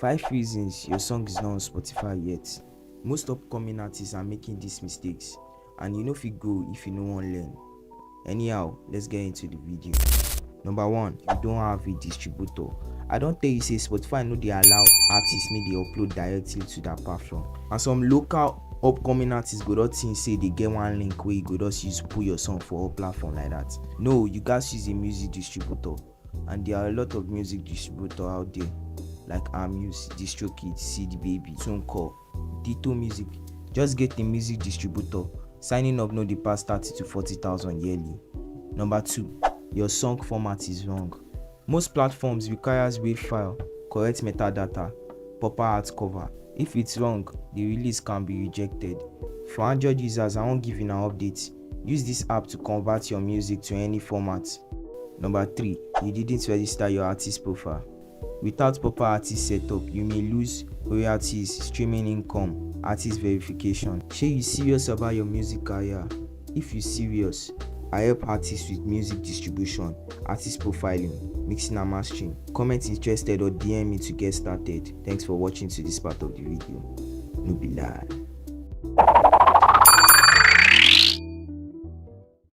5 reasons your song is not on Spotify yet. Most upcoming artists are making these mistakes, and you know if you go if you no wan learn. Anyhow, let's get into the video. Number 1, you don't have a distributor. I don't tell you say Spotify no dey allow artists make they upload directly to that platform, and some local upcoming artists go don think say they get one link where you go just use put your song for all platform like that. No, you guys use a music distributor, and there are a lot of music distributor out there like Amuse, DistroKid, CD Baby, TuneCore, Ditto Music. Just get a music distributor. Signing up no dey pass 30 to 40,000 yearly. Number 2, your song format is wrong. Most platforms requires WAV file, correct metadata, proper art cover. If it's wrong, the release can be rejected. For Android users, I won't give you an update. Use this app to convert your music to any format. Number 3, you didn't register your artist profile. Without proper artist setup, you may lose royalties, streaming income, artist verification. Shey you serious about your music career? If you serious, I help artists with music distribution, artist profiling, mixing and mastering. Comment interested or DM me to get started. Thanks for watching to this part of the video. No be lie.